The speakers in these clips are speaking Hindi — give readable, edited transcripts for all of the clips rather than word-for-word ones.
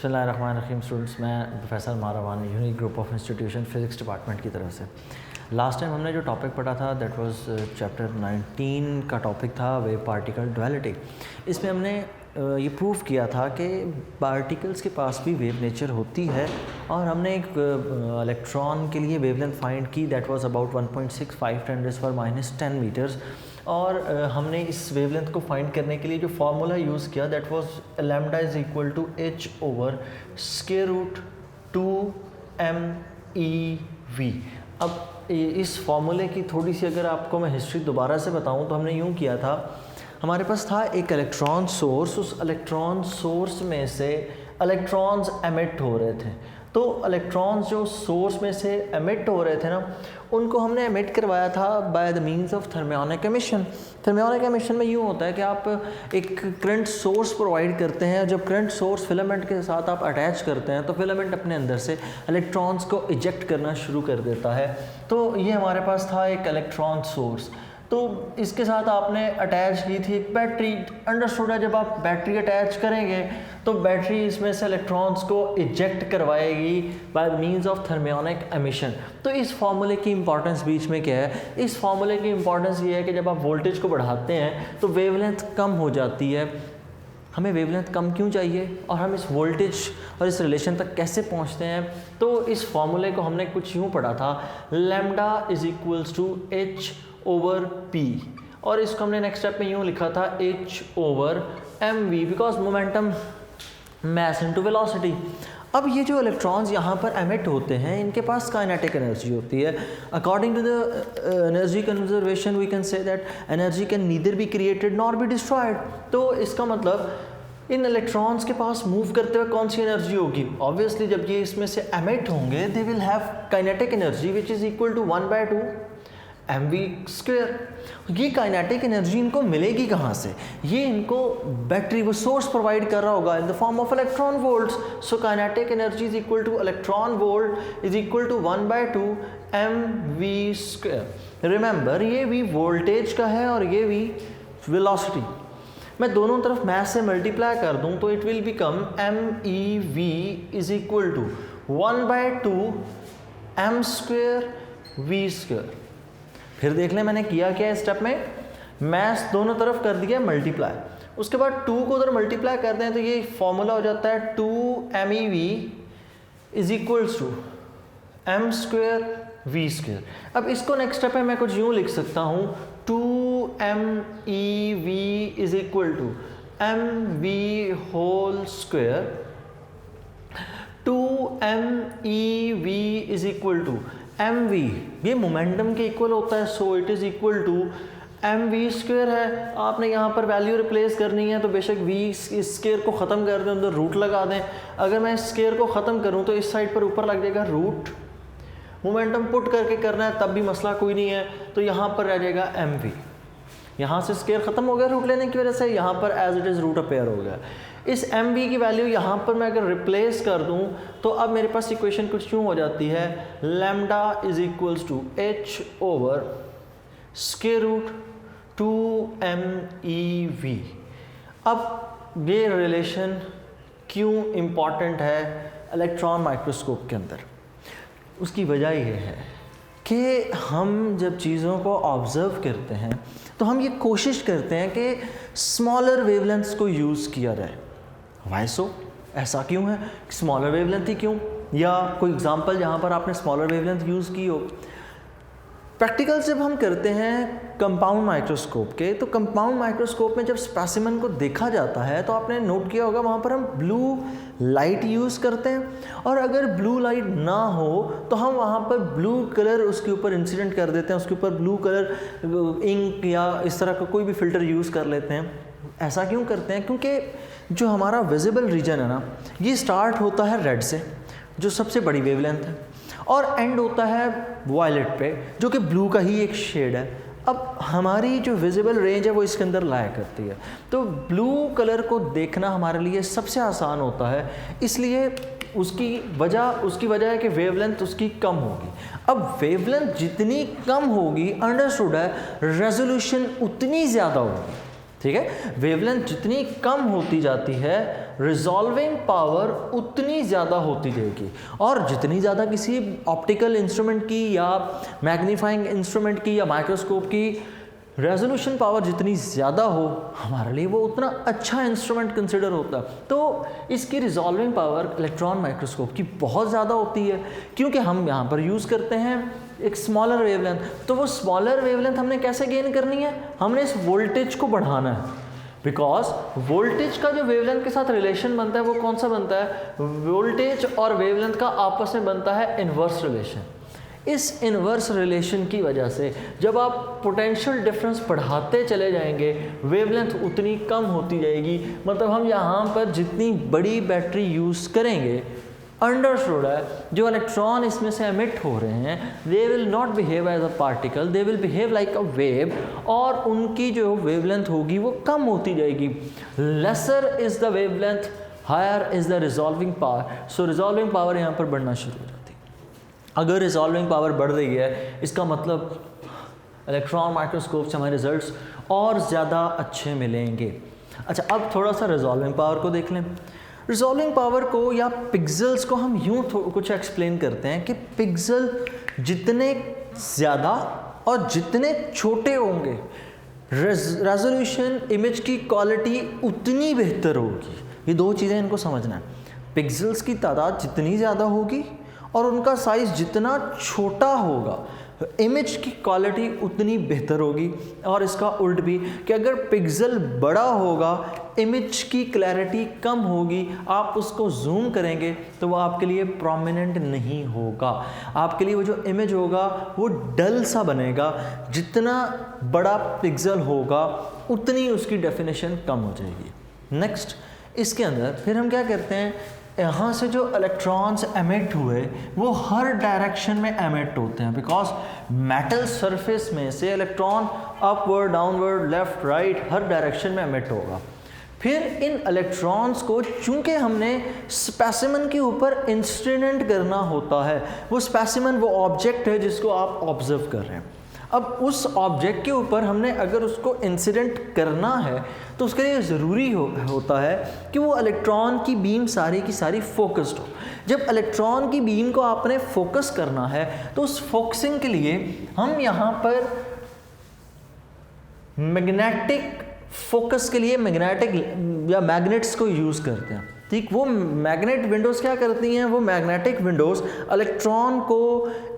बिस्मिल्लाहिर्रहमानिर्रहीम स्टूडेंट्स, मैं professor Marwan Unique Group of Institution physics department की तरफ से। लास्ट टाइम हमने जो टॉपिक पढ़ा था दैट वाज चैप्टर 19 का टॉपिक था वेव पार्टिकल डुअलिटी। इसमें हमने ये प्रूव किया था कि पार्टिकल्स के पास भी वेव नेचर होती है और हमने एक इलेक्ट्रॉन के लिए वेवलेंथ फाइंड की दैट वाज अबाउट 1.65 × 10⁻⁻10 मीटर्स। और हमने इस वेवलेंथ को फाइंड करने के लिए जो फार्मूला यूज़ किया that was lambda is equal to h/√2meV। अब इस फार्मूले की थोड़ी सी अगर आपको मैं हिस्ट्री दोबारा से बताऊं तो हमने यूँ किया था, हमारे पास था एक इलेक्ट्रॉन सोर्स, उस इलेक्ट्रॉन सोर्स में से इलेक्ट्रॉन्स एमिट हो रहे थे। तो इलेक्ट्रॉन्स जो सोर्स में से एमिट हो रहे थे ना, उनको हमने एमिट करवाया था by the means of thermionic emission. Thermionic emission में यूँ होता है कि आप एक करंट सोर्स प्रोवाइड करते हैं, जब करंट सोर्स फिलामेंट के साथ आप अटैच करते हैं तो फिलामेंट अपने अंदर से इलेक्ट्रॉन्स को इजेक्ट करना शुरू कर देता है। तो ये हमारे पास था एक इलेक्ट्रॉन सोर्स। तो इसके साथ आपने अटैच की थी एक बैटरी। अंडरस्टूड है, जब आप बैटरी अटैच करेंगे तो बैटरी इसमें से इलेक्ट्रॉन्स को इजेक्ट करवाएगी by means of thermionic emission. तो इस फार्मूले की इंपॉर्टेंस बीच में क्या है? इस फार्मूले की इंपॉर्टेंस ये है कि जब आप वोल्टेज को बढ़ाते हैं तो वेवलेंथ कम हो जाती है। हमें वेवलेंथ कम क्यों चाहिए और हम इस वोल्टेज और इस रिलेशन तक कैसे पहुंचते हैं? तो इस फार्मूले को हमने कुछ यूँ पढ़ा था, lambda is equals to h/p, और इसको हमने नेक्स्ट स्टेप में यूँ लिखा था h/mv because momentum mass into velocity. अब ये जो इलेक्ट्रॉन्स यहाँ पर एमिट होते हैं इनके पास काइनेटिक एनर्जी होती है। According to the energy conservation we can say that energy can neither be created nor be destroyed. तो इसका मतलब इन इलेक्ट्रॉन्स के पास मूव करते हुए कौन सी एनर्जी होगी? ऑब्वियसली जब ये इसमें से एमिट होंगे they will have kinetic energy which is equal to 1/2 mv²। ये काइनेटिक एनर्जी इनको मिलेगी कहाँ से? ये इनको बैटरी वो सोर्स प्रोवाइड कर रहा होगा in the form of electron volts. So kinetic energy is equal to electron volt is equal to 1/2 mv²। Remember ये v वोल्टेज का है और ये v वेलोसिटी। मैं दोनों तरफ मैथ से मल्टीप्लाई कर दूं तो it will become mev is equal to 1/2 m²v²। फिर देख लें मैंने किया क्या है स्टेप में, मैथ दोनों तरफ कर दिया मल्टीप्लाई, उसके बाद 2 को उधर मल्टीप्लाई करते हैं तो ये फॉर्मूला हो जाता है 2mev is equals to m²v²। अब इसको नेक्स्ट स्टेप में मैं कुछ यूँ लिख सकता हूँ 2mev is equal to mv²। 2mev is equal to mv, ये मोमेंटम के इक्वल होता है, so it is equal to mv² है। आपने यहाँ पर वैल्यू रिप्लेस करनी है तो बेशक v इस स्केयर को ख़त्म कर दें, उधर रूट लगा दें। अगर मैं इस स्केयर को ख़त्म करूँ तो इस साइड पर ऊपर लग जाएगा रूट। मोमेंटम पुट करके करना है तब भी मसला कोई नहीं है, तो यहाँ पर रह जाएगा mv। यहाँ से स्केयर ख़त्म हो गया रूट लेने की वजह से, यहाँ पर as it is root appear हो गया। इस mv की वैल्यू यहाँ पर मैं अगर रिप्लेस कर दूँ तो अब मेरे पास इक्वेशन कुछ यूँ हो जाती है, lambda is equals to h/√2meV। अब ये रिलेशन क्यों इम्पॉर्टेंट है इलेक्ट्रॉन माइक्रोस्कोप के अंदर? उसकी वजह ये है कि हम जब चीज़ों को ऑब्ज़र्व करते हैं तो हम ये कोशिश करते हैं कि स्मॉलर वेवलेंथ्स को यूज़ किया जाए। वाई सो? ऐसा क्यों है? स्मॉलर वेवलेंथ ही क्यों? या कोई एग्जांपल जहाँ पर आपने स्मॉलर वेवलेंथ यूज़ की हो? प्रैक्टिकल जब हम करते हैं कंपाउंड माइक्रोस्कोप के, तो कंपाउंड माइक्रोस्कोप में जब स्पेसिमेन को देखा जाता है तो आपने नोट किया होगा वहाँ पर हम ब्लू लाइट यूज़ करते हैं, और अगर ब्लू लाइट ना हो तो हम वहाँ पर ब्लू कलर उसके ऊपर इंसिडेंट कर देते हैं, उसके ऊपर ब्लू कलर इंक या इस तरह का कोई भी फ़िल्टर यूज़ कर लेते हैं। ऐसा क्यों करते हैं? क्योंकि जो हमारा विजिबल रीजन है ना, ये स्टार्ट होता है रेड से जो सबसे बड़ी वेवलेंथ है, और एंड होता है वायलेट पे जो कि ब्लू का ही एक शेड है। अब हमारी जो विजिबल रेंज है वो इसके अंदर लाया करती है, तो ब्लू कलर को देखना हमारे लिए सबसे आसान होता है, इसलिए उसकी वजह है कि वेवलेंथ उसकी कम होगी। अब वेवलेंथ जितनी कम होगी अंडरस्टूड है रेजोल्यूशन उतनी ज़्यादा होगी। ठीक है। वेवलेंथ जितनी कम होती जाती है रिजॉल्विंग पावर उतनी ज़्यादा होती जाएगी, और जितनी ज़्यादा किसी ऑप्टिकल इंस्ट्रूमेंट की या मैग्नीफाइंग इंस्ट्रूमेंट की या माइक्रोस्कोप की रेजोल्यूशन पावर जितनी ज़्यादा हो हमारे लिए वो उतना अच्छा इंस्ट्रूमेंट कंसिडर होता है। तो इसकी रिजॉल्विंग पावर इलेक्ट्रॉन माइक्रोस्कोप की बहुत ज़्यादा होती है, क्योंकि हम यहाँ पर यूज़ करते हैं एक स्मॉलर वेवलेंथ। तो वो स्मॉलर वेवलेंथ हमने कैसे गेन करनी है, हमने इस वोल्टेज को बढ़ाना है, बिकॉज वोल्टेज का जो वेवलेंथ के साथ रिलेशन बनता है वो कौन सा बनता है, वोल्टेज और वेवलेंथ का आपस में बनता है इन्वर्स रिलेशन। इस इन्वर्स रिलेशन की वजह से जब आप पोटेंशियल डिफरेंस बढ़ाते चले जाएंगे वेवलेंथ उतनी कम होती जाएगी। मतलब हम यहाँ पर जितनी बड़ी बैटरी यूज़ करेंगे, अंडरस्टूड है, जो इलेक्ट्रॉन इसमें से एमिट हो रहे हैं they will not behave as a particle, they will behave like a wave, और उनकी जो वेवलेंथ होगी वो कम होती जाएगी। Lesser is the wavelength, higher is the resolving power. So resolving power यहाँ पर बढ़ना शुरू हो जाती है। अगर रिजॉल्विंग पावर बढ़ रही है इसका मतलब इलेक्ट्रॉन माइक्रोस्कोप से हमारे रिजल्ट्स और ज़्यादा अच्छे मिलेंगे। अच्छा, अब थोड़ा सा रिजॉल्विंग पावर को देख लें। रिजॉल्विंग पावर को या पिक्सेल्स को हम यूँ कुछ एक्सप्लेन करते हैं कि पिक्सल जितने ज़्यादा और जितने छोटे होंगे रेजोल्यूशन इमेज की क्वालिटी उतनी बेहतर होगी। ये दो चीज़ें इनको समझना है। पिक्सेल्स की तादाद जितनी ज़्यादा होगी और उनका साइज़ जितना छोटा होगा इमेज की क्वालिटी उतनी बेहतर होगी, और इसका उल्ट भी कि अगर पिक्सल बड़ा होगा इमेज की क्लैरिटी कम होगी, आप उसको जूम करेंगे तो वो आपके लिए प्रोमिनेंट नहीं होगा, आपके लिए वो जो इमेज होगा वो डल सा बनेगा। जितना बड़ा पिक्सल होगा उतनी उसकी डेफिनेशन कम हो जाएगी। नेक्स्ट, इसके अंदर फिर हम क्या करते हैं, यहाँ से जो इलेक्ट्रॉन्स एमिट हुए वो हर डायरेक्शन में एमिट होते हैं, बिकॉज मेटल सरफेस में से electron upward downward left right हर डायरेक्शन में एमिट होगा। फिर इन इलेक्ट्रॉन्स को चूंकि हमने स्पेसिमन के ऊपर इंसिडेंट करना होता है, वो स्पेसिमन वो ऑब्जेक्ट है जिसको आप ऑब्जर्व कर रहे हैं। अब उस ऑब्जेक्ट के ऊपर हमने अगर उसको इंसिडेंट करना है तो उसके लिए ज़रूरी होता है कि वो इलेक्ट्रॉन की बीम सारी की सारी फोकस्ड हो। जब इलेक्ट्रॉन की बीम को आपने फोकस करना है तो उस फोकसिंग के लिए हम यहाँ पर मैग्नेटिक फोकस के लिए मैग्नेटिक या मैग्नेट्स को यूज़ करते हैं। ठीक, वो मैग्नेट विंडोज़ क्या करती हैं, वो मैग्नेटिक विंडोज़ इलेक्ट्रॉन को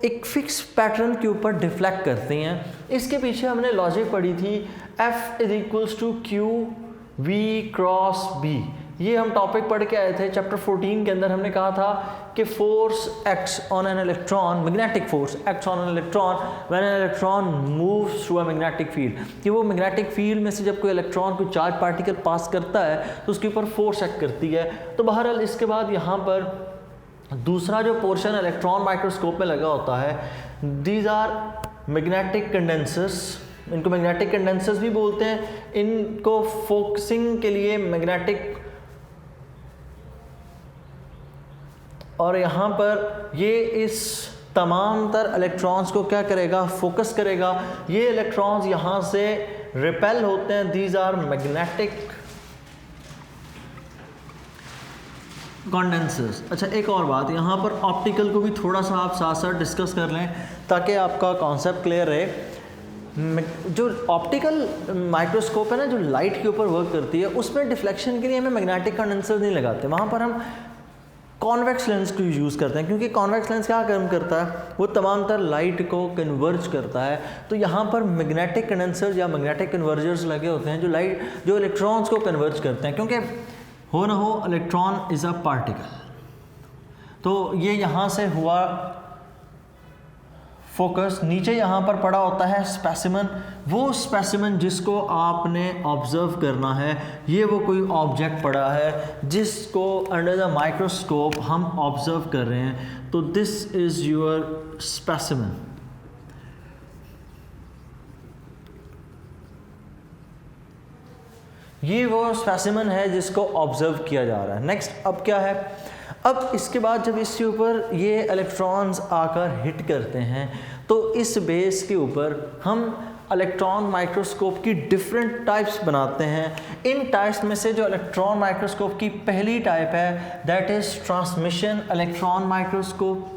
एक फिक्स पैटर्न के ऊपर डिफ्लेक्ट करती हैं। इसके पीछे हमने लॉजिक पढ़ी थी, F = QV क्रॉस B। ये हम टॉपिक पढ़ के आए थे चैप्टर 14 के अंदर। हमने कहा था कि force acts on an electron, magnetic force acts on an electron when an electron moves through a magnetic field, कि वो मैग्नेटिक फील्ड में से जब कोई इलेक्ट्रॉन कोई चार्ज पार्टिकल पास करता है तो उसके ऊपर फोर्स एक्ट करती है। तो बहरहाल इसके बाद यहाँ पर दूसरा जो पोर्शन इलेक्ट्रॉन माइक्रोस्कोप में लगा होता है, दीज आर मैग्नेटिक कंडेंसर्स। इनको मैग्नेटिक कंडेंसर्स भी बोलते हैं। इनको फोकसिंग के लिए मैग्नेटिक, और यहाँ पर ये इस तमाम तर इलेक्ट्रॉन्स को क्या करेगा, फोकस करेगा। ये इलेक्ट्रॉन्स यहाँ से रिपेल होते हैं, दीज आर मैग्नेटिक कंडेंसर्स। अच्छा, एक और बात, यहाँ पर ऑप्टिकल को भी थोड़ा सा आप साथ साथ डिस्कस कर लें ताकि आपका कॉन्सेप्ट क्लियर रहे। जो ऑप्टिकल माइक्रोस्कोप है ना, जो लाइट के ऊपर वर्क करती है, उसमें डिफ्लेक्शन के लिए हमें मैग्नेटिक कंडेंसर नहीं लगाते। वहाँ पर हम कॉन्वेक्स लेंस को यूज़ करते हैं, क्योंकि कॉन्वेक्स लेंस क्या काम करता है, वो तमाम तर लाइट को कन्वर्ज करता है। तो यहाँ पर मैग्नेटिक कंडेंसर्स या मैग्नेटिक कन्वर्जर्स लगे होते हैं जो इलेक्ट्रॉन्स को कन्वर्ज करते हैं, क्योंकि हो ना हो इलेक्ट्रॉन इज़ अ पार्टिकल। तो ये यहाँ से हुआ फोकस, नीचे यहाँ पर पड़ा होता है स्पेसिमन। वो स्पेसिमन जिसको आपने ऑब्जर्व करना है, ये वो कोई ऑब्जेक्ट पड़ा है जिसको अंडर द माइक्रोस्कोप हम ऑब्जर्व कर रहे हैं। तो दिस इज़ योर स्पेसिमन। ये वो स्पेसिमन है जिसको ऑब्जर्व किया जा रहा है। नेक्स्ट, अब क्या है, अब इसके बाद जब इसके ऊपर ये इलेक्ट्रॉन्स आकर हिट करते हैं तो इस बेस के ऊपर हम इलेक्ट्रॉन माइक्रोस्कोप की डिफरेंट टाइप्स बनाते हैं। इन टाइप्स में से जो इलेक्ट्रॉन माइक्रोस्कोप की पहली टाइप है that is transmission electron microscope.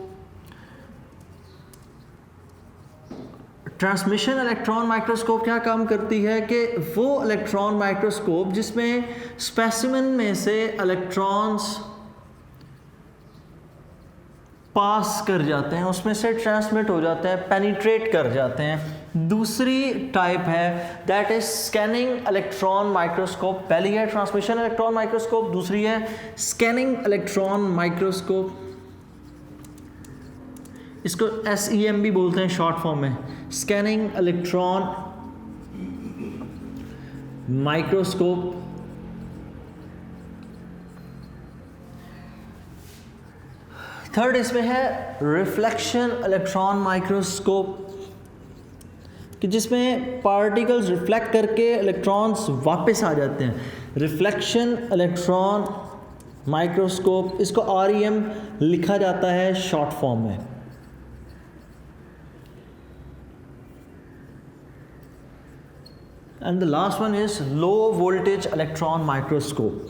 Transmission electron microscope क्या काम करती है कि वो इलेक्ट्रॉन माइक्रोस्कोप जिसमें स्पेसिमेन में से इलेक्ट्रॉन्स पास कर जाते हैं, उसमें से ट्रांसमिट हो जाते हैं, पेनिट्रेट कर जाते हैं। दूसरी टाइप है that is scanning electron microscope. पहली है ट्रांसमिशन इलेक्ट्रॉन माइक्रोस्कोप, दूसरी है स्कैनिंग इलेक्ट्रॉन माइक्रोस्कोप। इसको SEM भी बोलते हैं शॉर्ट फॉर्म में, स्कैनिंग इलेक्ट्रॉन माइक्रोस्कोप। थर्ड इसमें है रिफ्लेक्शन इलेक्ट्रॉन माइक्रोस्कोप कि जिसमें पार्टिकल्स रिफ्लेक्ट करके इलेक्ट्रॉन्स वापस आ जाते हैं। रिफ्लेक्शन इलेक्ट्रॉन माइक्रोस्कोप, इसको REM लिखा जाता है शॉर्ट फॉर्म में। And the last one is low voltage electron microscope.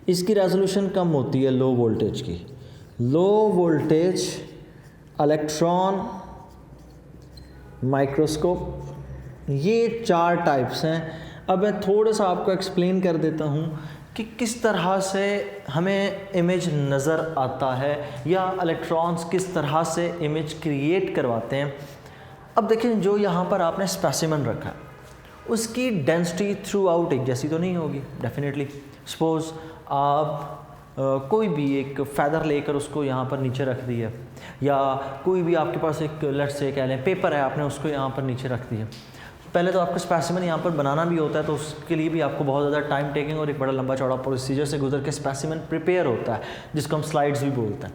इसकी रेजोल्यूशन कम होती है लो वोल्टेज की। लो वोल्टेज इलेक्ट्रॉन माइक्रोस्कोप, ये 4 टाइप्स हैं। अब मैं थोड़ा सा आपको एक्सप्लेन कर देता हूँ कि किस तरह से हमें इमेज नज़र आता है या इलेक्ट्रॉन्स किस तरह से इमेज क्रिएट करवाते हैं। अब देखिए, जो यहाँ पर आपने स्पेसिमेन रखा है उसकी डेंसिटी थ्रू आउट एक जैसी तो नहीं होगी डेफिनेटली। सपोज़ आप कोई भी एक फैदर लेकर उसको यहाँ पर नीचे रख दिया, या कोई भी आपके पास एक लेट्स से कह लें पेपर है, आपने उसको यहाँ पर नीचे रख दिया। पहले तो आपको स्पेसिमेन यहाँ पर बनाना भी होता है, तो उसके लिए भी आपको बहुत ज़्यादा टाइम टेकिंग और एक बड़ा लंबा चौड़ा प्रोसीजर से गुजर के स्पेसिमेन प्रिपेयर होता है, जिसको हम स्लाइड्स भी बोलते हैं।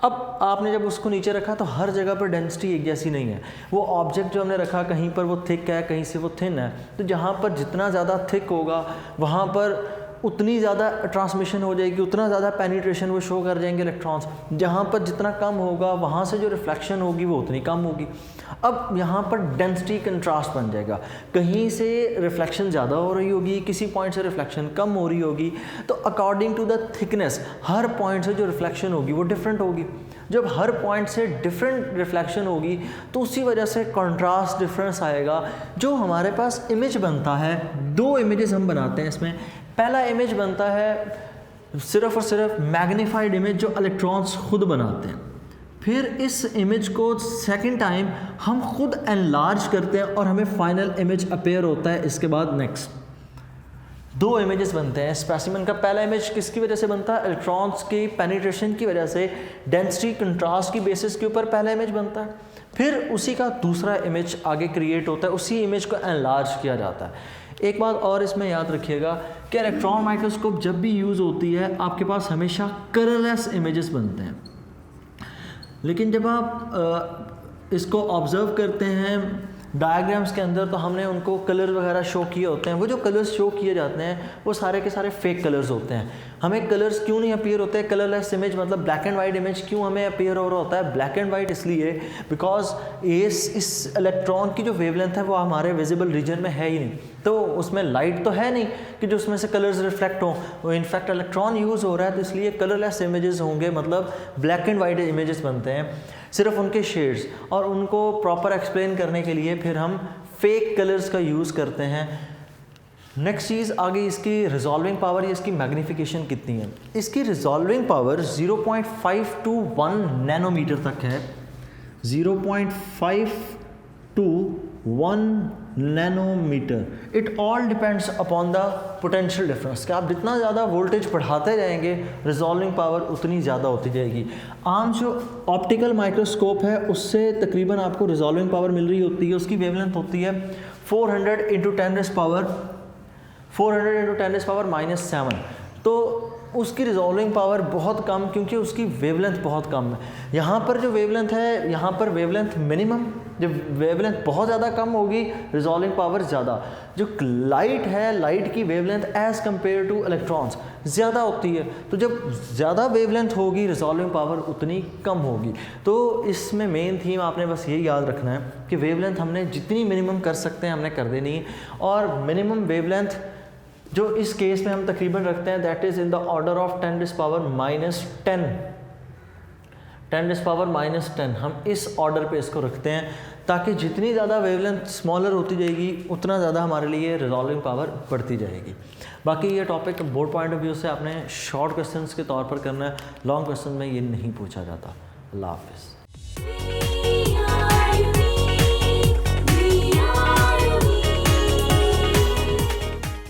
अब आपने जब उसको नीचे रखा तो हर जगह पर डेंसिटी एक जैसी नहीं है। वो ऑब्जेक्ट जो हमने रखा, कहीं पर वो थिक है, कहीं से वो थिन है, तो जहाँ पर जितना ज़्यादा थिक होगा वहाँ पर उतनी ज़्यादा ट्रांसमिशन हो जाएगी, उतना ज़्यादा पेनिट्रेशन वो शो कर जाएंगे इलेक्ट्रॉन्स। जहाँ पर जितना कम होगा वहाँ से जो रिफ्लेक्शन होगी वो उतनी कम होगी। अब यहाँ पर डेंसिटी कंट्रास्ट बन जाएगा, कहीं से रिफ्लेक्शन ज़्यादा हो रही होगी, किसी पॉइंट से रिफ्लेक्शन कम हो रही होगी, तो अकॉर्डिंग टू द थिकनेस हर पॉइंट से जो रिफ्लेक्शन होगी वो डिफरेंट होगी। जब हर पॉइंट से डिफरेंट रिफ्लेक्शन होगी तो उसी वजह से कंट्रास्ट डिफरेंस आएगा। जो हमारे पास इमेज बनता है, 2 इमेजेस हम बनाते हैं इसमें। पहला इमेज बनता है सिर्फ और सिर्फ मैग्नीफाइड इमेज जो इलेक्ट्रॉन्स खुद बनाते हैं। फिर इस इमेज को सेकंड टाइम हम खुद एनलार्ज करते हैं और हमें फाइनल इमेज अपीयर होता है। इसके बाद नेक्स्ट 2 इमेजेस बनते हैं स्पेसिमेन का। पहला इमेज किसकी वजह से बनता है? इलेक्ट्रॉन्स की पेनिट्रेशन की वजह से, डेंसिटी कंट्रास्ट की बेसिस के ऊपर पहला इमेज बनता है। फिर उसी का दूसरा इमेज आगे क्रिएट होता है, उसी इमेज को एनलार्ज किया जाता है। एक बात और इसमें याद रखिएगा कि इलेक्ट्रॉन माइक्रोस्कोप जब भी यूज़ होती है आपके पास हमेशा कलरलेस इमेजेस बनते हैं। लेकिन जब आप इसको ऑब्ज़र्व करते हैं डायग्राम्स के अंदर, तो हमने उनको कलर वगैरह शो किए होते हैं। वो जो कलर्स शो किए जाते हैं वो सारे के सारे फेक कलर्स होते हैं। हमें कलर्स क्यों नहीं अपीयर होते हैं? कलरलेस इमेज मतलब ब्लैक एंड वाइट इमेज क्यों हमें अपीयर हो रहा होता है? ब्लैक एंड वाइट इसलिए बिकॉज इस इलेक्ट्रॉन की जो वेवलेंथ है वो हमारे विजिबल रीजन में है ही नहीं, तो उसमें लाइट तो है नहीं कि जो उसमें से कलर्स रिफ्लेक्ट हों। वो इनफैक्ट इलेक्ट्रॉन यूज़ हो रहा है, तो इसलिए कलरलेस इमेजेस होंगे, मतलब ब्लैक एंड वाइट इमेजेस बनते हैं, सिर्फ उनके शेड्स। और उनको प्रॉपर एक्सप्लेन करने के लिए फिर हम फेक कलर्स का यूज़ करते हैं। नेक्स्ट चीज़ आगे, इसकी रिजॉल्विंग पावर या इसकी मैग्नीफिकेशन कितनी है? इसकी रिजॉल्विंग पावर 0.5 to 1 नैनोमीटर तक है। 0.5 to 1 nanometre. It all depends upon the potential difference, कि आप जितना ज़्यादा वोल्टेज बढ़ाते जाएंगे रिजॉल्विंग पावर उतनी ज़्यादा होती जाएगी। आम जो ऑप्टिकल माइक्रोस्कोप है उससे तकरीबन आपको रिजॉल्विंग पावर मिल रही होती है, उसकी वेवलेंथ होती है 400 × 10⁻⁻⁻⁷, तो उसकी रिजॉल्विंग पावर बहुत कम, क्योंकि उसकी वेवलेंथ बहुत कम है। यहाँ पर जो वेवलेंथ है, यहाँ पर वेवलेंथ मिनिमम जब वेवलेंथ बहुत ज़्यादा कम होगी रिजॉल्विंग पावर ज़्यादा। जो लाइट है, लाइट की wavelength as compare two electrons ज़्यादा होती है, तो जब ज़्यादा वेवलेंथ होगी रिजॉल्विंग पावर उतनी कम होगी। तो इसमें मेन थीम आपने बस ये याद रखना है कि वेवलेंथ हमने जितनी मिनिमम कर सकते हैं हमने कर देनी है, और मिनिमम वेवलेंथ जो इस केस में हम तकरीबन रखते हैं that is in the order of 10⁻⁻10 हम इस ऑर्डर पे इसको रखते हैं, ताकि जितनी ज़्यादा वेवलेंथ स्मॉलर होती जाएगी उतना ज़्यादा हमारे लिए रिजॉल्विंग पावर बढ़ती जाएगी। बाकी ये topic board point of view से आपने शॉर्ट क्वेश्चंस के तौर पर करना है, लॉन्ग क्वेश्चन में ये नहीं पूछा जाता। अल्लाह हाफिज़।